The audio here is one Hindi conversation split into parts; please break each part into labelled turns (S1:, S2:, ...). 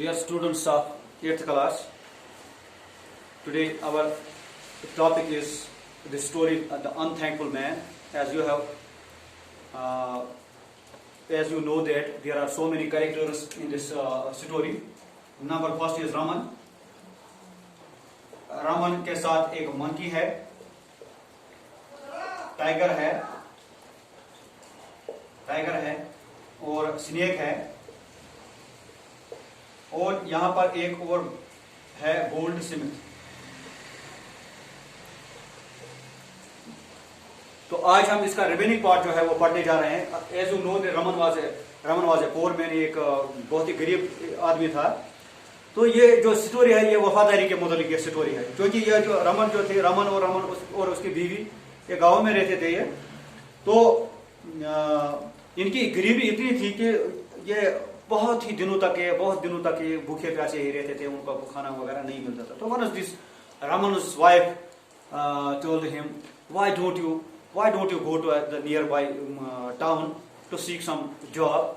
S1: Dear students of 8th class, today our topic is the story of the unthankful man. As you have, as you know that there are so many characters in this story. Number first is Raman. Raman के साथ एक मंकी है, टाइगर है और स्नेक है, और यहाँ पर एक और है गोल्ड स्मिथ। तो आज हम इसका रिमेनिंग पार्ट जो है वो पढ़ने जा रहे हैं। As you know Raman was a poor man, एक बहुत ही गरीब आदमी था। तो ये जो स्टोरी है ये वफादारी के मुतालिक स्टोरी है, क्योंकि ये जो रमन और उसकी बीवी ये गांव में रहते थे। ये तो इनकी गरीबी इतनी थी कि ये बहुत दिनों तक ये भूखे प्यासे ही रहते थे, उनको खाना वगैरह नहीं मिलता था। तो one of this Raman's wife told him, why don't you go to the nearby town to seek some job?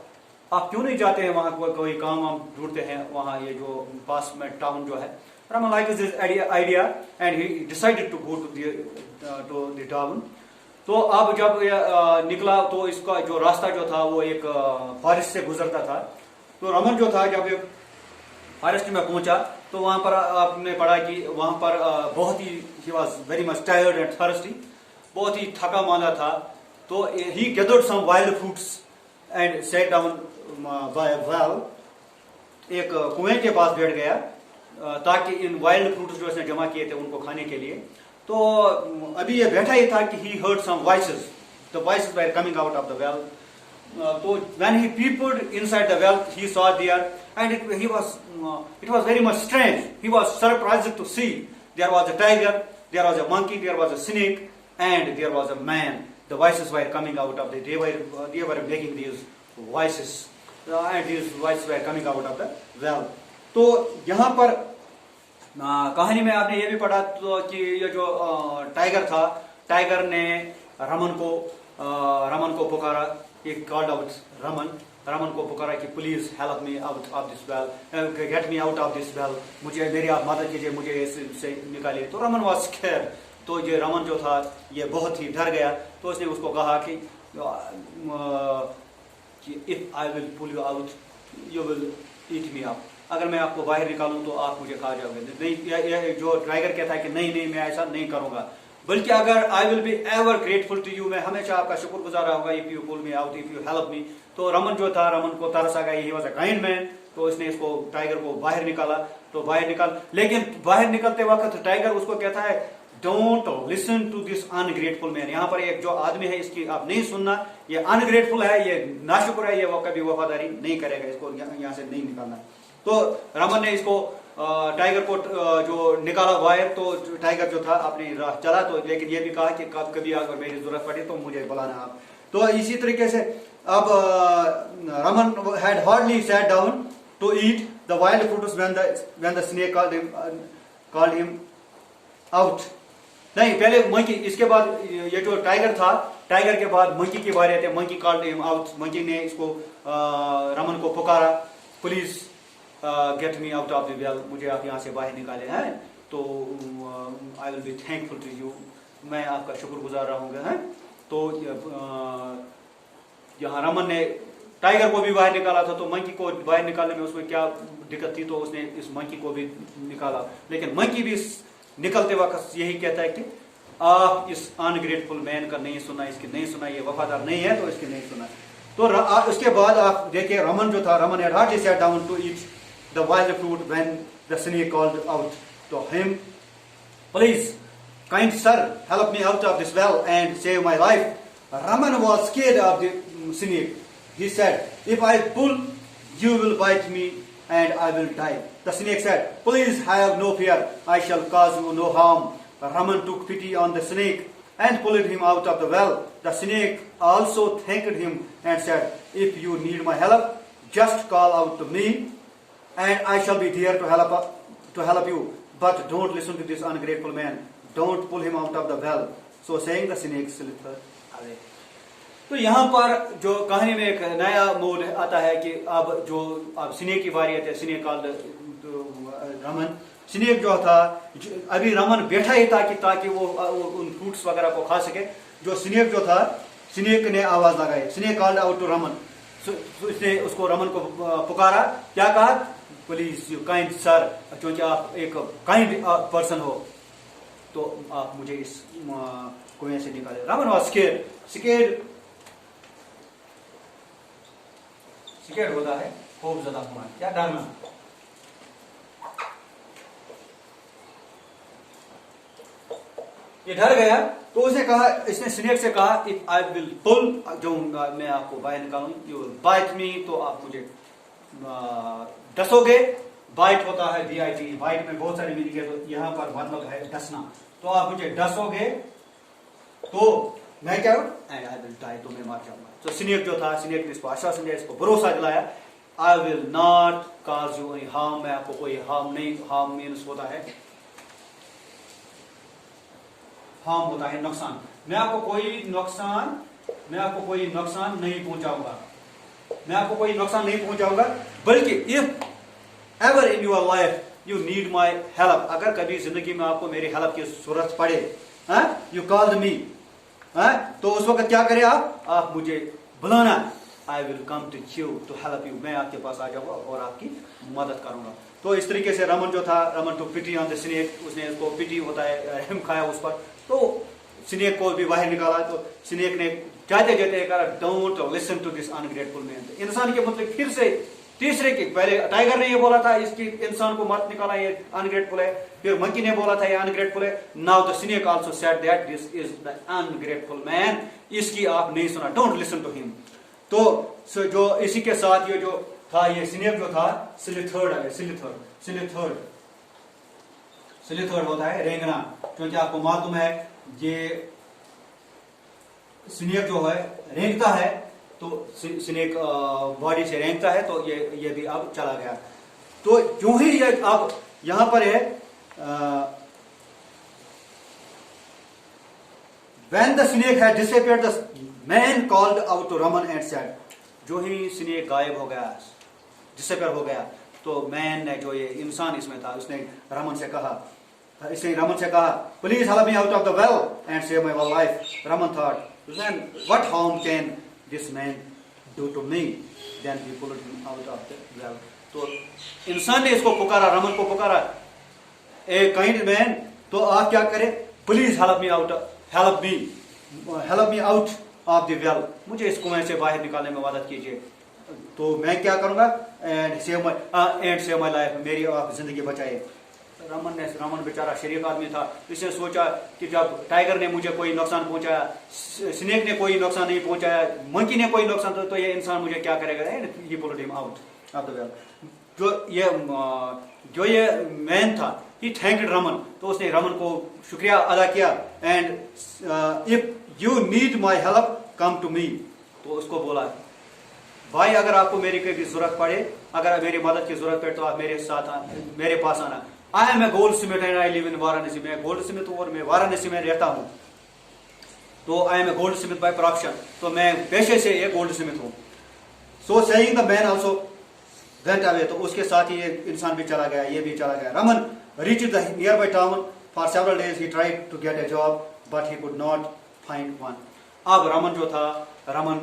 S1: आप क्यों नहीं जाते हैं वहां कोई काम हम ढूंढते हैं वहां, ये जो पास में टाउन जो है। Raman liked this idea and he decided to go to the town. तो अब जब निकला तो इसका जो रास्ता जो था वो एक फॉरेस्ट से गुजरता था। तो रमन जो था जब फॉरेस्ट में पहुंचा तो वहां पर आपने पढ़ा कि वहां पर बहुत ही he was very much tired and thirsty, बहुत ही थका माना था। तो he gathered some wild fruits and sat down by a well, एक कुएं के पास बैठ गया ताकि इन वाइल्ड फ्रूट्स जो इसने जमा किए थे उनको खाने के लिए। तो अभी ये बैठा ही था कि he heard some voices. The voices were coming out of the well. So when he peeped inside the well, he saw there, and it was very much strange. He was surprised to see there was a tiger, there was a monkey, there was a snake, and there was a man. The voices were coming out of they were making these voices, and these voices were coming out of the well. तो यहाँ पर कहानी में आपने ये भी पढ़ा तो कि ये जो टाइगर था, टाइगर ने रमन को पुकारा। He called out रमन को पुकारा कि please help me out of this well, gate me out of this well, मुझे मेरी आप मदद कीजिए, मुझे इससे निकालिए। तो रमन वाज स्कैर्ड। तो ये रमन जो था ये बहुत ही डर गया। तो उसने उसको कहा कि if I will pull you out you will eat me up, अगर मैं आपको बाहर निकालूं तो आप मुझे खा जाओगे। नहीं, जो टाइगर कहता है कि नहीं मैं ऐसा नहीं करूंगा, बल्कि अगर I will be ever grateful to you, मैं हमेशा आपका शुक्रगुजार रहूंगा if you pull me out, if you help me. तो रमन जो था, रमन को तरस आ गया, he was a kind man. तो इसने इसको टाइगर को बाहर निकाला। तो बाहर निकाल, लेकिन बाहर निकलते वक्त टाइगर उसको कहता है don't listen to this ungrateful man. यहाँ पर एक जो आदमी है इसकी आप नहीं सुनना, ये अनग्रेटफुल है, ये नाशुक्र है, ये वो कभी वफादारी नहीं करेगा, इसको यहाँ से नहीं निकालना। तो रमन ने इसको टाइगर को जो निकाला बाहर। तो टाइगर जो था अपनी राह चला। तो लेकिन ये भी कहा कि कभी अगर मेरी जरूरत पड़ी तो मुझे बुलाना आप। तो इसी तरीके से अब Raman had hardly sat down to eat the wild fruits when the snake called him out. नहीं, पहले मंकी, इसके बाद ये जो टाइगर था, टाइगर के बाद मंकी की बारी आती है। Monkey called him out, monkey ने इसको रमन को पुकारा, please get me out of the well, मुझे आप यहाँ से बाहर निकाले हैं। तो I will be thankful to you, मैं आपका शुक्रगुजार रहूंगा। है तो यहाँ रमन ने टाइगर को भी बाहर निकाला था। तो मंकी को बाहर निकालने में उसमें क्या दिक्कत थी, तो उसने इस मंकी को भी निकाला। लेकिन मंकी भी निकलते वक्त यही कहता है कि आप इस अनग्रेटफुल मैन का नहीं सुना, इसकी नहीं सुना, ये वफादार नहीं है तो इसकी नहीं सुना। तो उसके बाद आप देखिए रमन जो था, Raman had hardly sat down to eat the wild fruit when the snake called out to him, please kind sir, help me out of this well and save my life. Raman was scared of the snake. He said, if I pull you will bite me and I will die. The snake said, please have no fear, I shall cause you no harm. Raman took pity on the snake and pulled him out of the well. The snake also thanked him and said, if you need my help, just call out to me and I shall be there to help you. But don't listen to this ungrateful man. Don't pull him out of the well. So saying, the snake slipped away. तो यहाँ पर जो कहानी में एक नया मोड आता है कि अब स्नेक की बारी आती है। Snake called Raman. स्नेक जो था, अभी रमन बैठा ही था कि ताकि वो उन फ्रूट्स वगैरह को खा सके। जो स्नेक जो था, स्नेक ने आवाज लगाई, snake called out to Raman. उसने उसको रमन को पुकारा, क्या कहा, प्लीज यू काइंड सर, क्योंकि आप एक काइंड पर्सन हो, तो आप मुझे इस कुएं से निकाले। रमन वाज स्केर्ड होता है खूब ज्यादा होना, क्या डरना। ये डर गया तो उसने कहा, इसने स्नेक से कहा, इफ आई विल पुल, जो मैं आपको बाहर निकालूं, यू विल बाइट मी, तो आप मुझे डसोगे। बाइट होता है BIT, बाइट में बहुत सारी मीनिंग है, तो यहाँ पर मतलब है डसना। तो आप मुझे डसोगे तो मैं क्या करूं, एंड आई विल डाई, तो मैं मार जाऊंगा। तो स्नेक जो था, स्नेक ने इसको आश्वासन दिया, इसको भरोसा दिलाया, I will not cause you any harm, मैं आपको कोई हार्म नहीं, हार्म मीन्स होता है, हार्म होता है नुकसान, मैं आपको कोई नुकसान नहीं पहुंचाऊंगा, मैं आपको कोई नुकसान नहीं पहुंचाऊंगा। बल्कि if ever in your life you need my help, अगर कभी जिंदगी में आपको मेरी हेल्प की जरूरत पड़े, यू कॉल्ड मी, तो उस वक्त क्या करें आप मुझे बुलाना, I will come to you to help you, मैं आपके पास आ जाऊंगा और आपकी मदद करूंगा। तो इस तरीके से रमन जो था, Raman took pity on the snake, उसने उसको पिटी होता है, रहम खाया उस पर, तो स्नेक को भी बाहर निकाला। तो स्नेक ने जाते जाते कहा, don't listen to this ungrateful man. इंसान के मतलब फिर से तीसरे की, पहले टाइगर ने ये बोला था इसकी इंसान को मत निकाला, ये अनग्रेटफुल है, फिर मंकी ने बोला था ये अनग्रेटफुल है, now the snake also said that this is the ungrateful man, इसकी आप नहीं सुना, डोंट लिसन टू हिम। तो जो इसी के साथ ये जो था, ये स्नेक जो था स्लिथर्ड है, स्लिथर्ड होता है रेंगना, क्योंकि आपको मालूम है ये स्नेक जो है रेंगता है, तो स्नेक बॉडी से रेंगता है, तो ये भी अब चला गया। तो जो ही ये अब यहां पर है, when the snake had disappeared, the man called out to Raman and said, जो ही स्नेक गायब हो गया, डिसअपियर हो गया, तो मैन ने, जो ये इंसान इसमें था, उसने रमन से कहा, please help me out of the well and save my life. Raman thought, then what harm can this man do to me? Then he pulled him out of the well. तो इंसान ने इसको पुकारा, रमन को पुकारा, ए काइंड मैन, तो आप क्या करें, please help me out of the well, मुझे इस कुएं से बाहर निकालने में मदद कीजिए, तो मैं क्या करूंगा, एंड सेव माय लाइफ, मेरी आप जिंदगी बचाइए। रमन बेचारा शरीफ आदमी था, इसने सोचा कि जब टाइगर ने मुझे कोई नुकसान पहुंचाया, स्नेक ने कोई नुकसान नहीं पहुंचाया, मंकी ने कोई नुकसान, तो ये इंसान मुझे क्या करेगा, ही pulled him out of the well. जो ये मैन था, ही थैंक्ड रमन, तो उसने रमन को शुक्रिया अदा किया, and if you need my help come to me, तो उसको बोला, भाई अगर आपको मेरी कोई जरूरत पड़े, अगर मेरी मदद की जरूरत पड़े, तो आप मेरे पास आना। I am a goldsmith and I live in Varanasi, मैं गोल्ड स्मिथ हूं और मैं वाराणसी में रहता हूं, तो I am a goldsmith by profession, तो मैं पेशे से एक गोल्ड स्मिथ हूं। So saying the man also went away, तो उसके साथ ही ये इंसान भी चला गया, ये भी चला गया। Raman reached the nearby town, for several days he tried to get a job but he could not find one. अब रमन जो था, Raman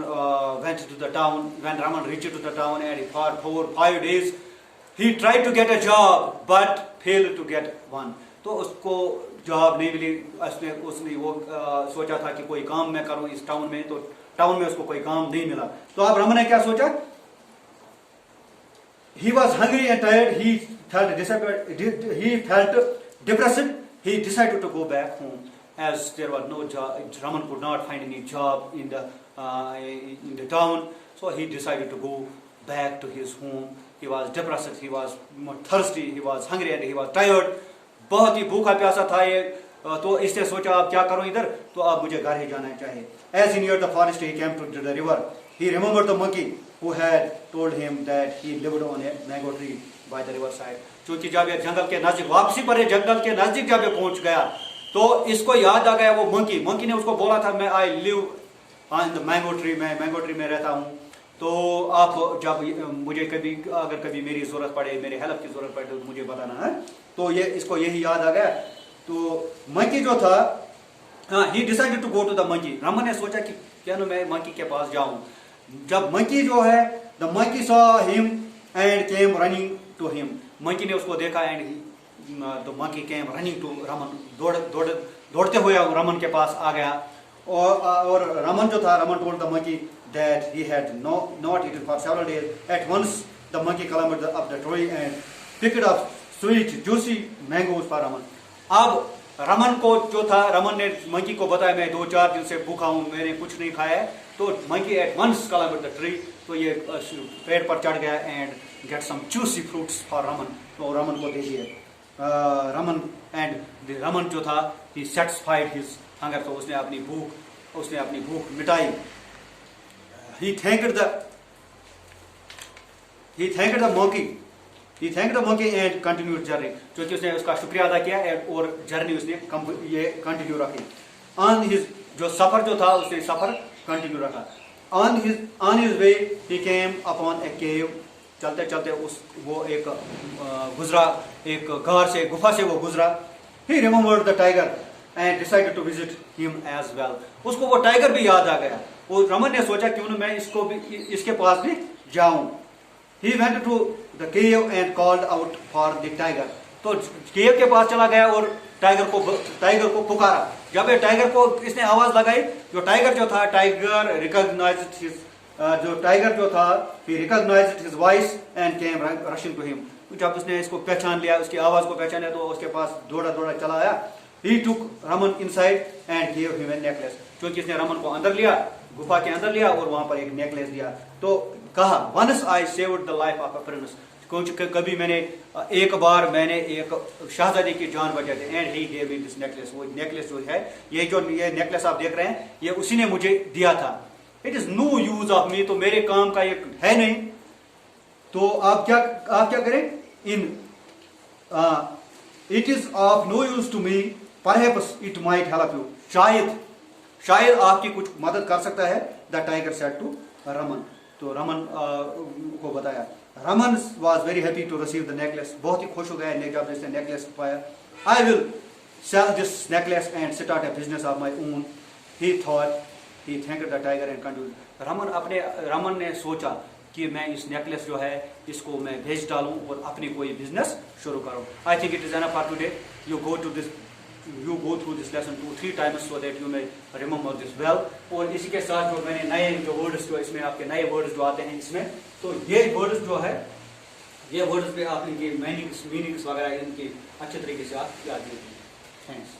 S1: went to the town, when Raman reached to the town, and for 4-5 days he tried to get a job but failed to get one. तो उसको जॉब नहीं मिली, उसने वो सोचा था कि कोई काम मैं करूं इस टाउन में, तो टाउन में उसको कोई काम नहीं मिला। तो अब रमन ने क्या सोचा, he was hungry and tired, he felt depressed, he decided to go back home, as there was no job. Raman could not find any job in the town, so he decided to go back to his home. He was depressed, he was thirsty, he was hungry and he was tired. बहुत ही भूखा प्यासा था ये, तो इसने सोचा अब क्या करूं इधर, तो अब मुझे घर ही जाना चाहिए। As he neared the forest, he came to the river. He remembered the monkey who had told him that he lived on a mango tree by the river side. क्योंकि जब ये जंगल के नजदीक, वापसी पर जंगल के नजदीक जब ये पहुंच गया, तो इसको याद आ गया वो मंकी ने उसको बोला था, मैं I live on the mango tree, मैं मैंगो ट्री में रहता हूँ। तो आप जब मुझे कभी अगर कभी मेरी ज़रूरत पड़े, मेरे हेल्प की ज़रूरत पड़े तो मुझे बताना है। तो ये इसको यही याद आ गया। तो मंकी जो था, he decided to go to the monkey. Raman ने सोचा कि क्या ना मैं मंकी के पास जाऊं। जब मंकी जो है, the monkey saw him and came running to him. Monkey ने उसको देखा and the monkey came running to Raman. दौड़ते हुए रमन के पास आ गया। और रमन जो था, Raman told the monkey that he had not eaten for several days. At once the monkey clambered up the tree and picked up sweet juicy mangoes for Raman. अब रमन को जो था, रमन ने मंकी को बताया मैं 2-4 दिन से भूखा हूँ, मैंने कुछ नहीं खाया है। तो monkey at once clambered the tree, तो ये पेड़ पर चढ़ गया and get some juicy fruits for Raman. तो रमन को दे दिए। रमन जो था, he satisfied his hunger, तो उसने अपनी भूख मिटाई। He thanked the monkey and continued journey। क्योंकि उसने उसका शुक्रिया अदा किया और जर्नी उसने ये कंटिन्यू रखी। On his जो सफर जो था, उसने सफर कंटिन्यू रखा। On his way he came upon a cave। चलते चलते वो एक गुजरा, एक घर से, गुफा से वो गुजरा। He remembered the tiger and decided to visit him as well। उसको वो टाइगर भी याद आ गया। वो रमन ने सोचा क्यों ना मैं इसके पास भी जाऊं। He went to the cave and called out for the tiger। तो केव के पास चला गया और टाइगर को पुकारा। जब ये टाइगर को इसने आवाज लगाई, जो टाइगर जो था, he recognized his voice and came rushing to him। जब उसने इसको पहचान लिया, उसकी आवाज को पहचान लिया, तो उसके पास दौड़ा चला आया। He took Raman inside and gave him a necklace। क्योंकि इसने रमन को अंदर लिया, गुफा के अंदर लिया और वहां पर एक नेकलेस दिया। तो कहा, once I saved the life of a prince। कभी एक बार मैंने एक शहजादे की जान बचाई थी। And he gave me this necklace। वो नेकलेस जो है, ये नेकलेस आप देख रहे हैं, ये उसी ने मुझे दिया था। It is no use of me, तो मेरे काम का ये है नहीं। तो आप क्या करें? It is of no use to me, perhaps it might help you. शायद आपकी कुछ मदद कर सकता है। The tiger said to Raman. तो रमन को बताया। Raman was very happy to receive the necklace. बहुत ही खुश हो गया जब इसने नेकलेस पाया। I will sell this necklace and start a business of my own. He thought, he thanked the tiger and continued. Raman ने सोचा कि मैं इस नेकलेस जो है, इसको मैं बेच डालूं और अपनी कोई बिजनेस शुरू करूं। I think it is enough for today. You go through this lesson 2-3 times so that you may remember this well। और इसी के साथ जो मैंने नए जो वर्ड्स जो इसमें आपके नए वर्ड्स जो आते हैं इसमें, तो ये वर्ड्स जो है, ये वर्ड्स पे आप इनकी मीनिंग्स वगैरह इनकी अच्छे तरीके से आप याद कीजिए। थैंक्स।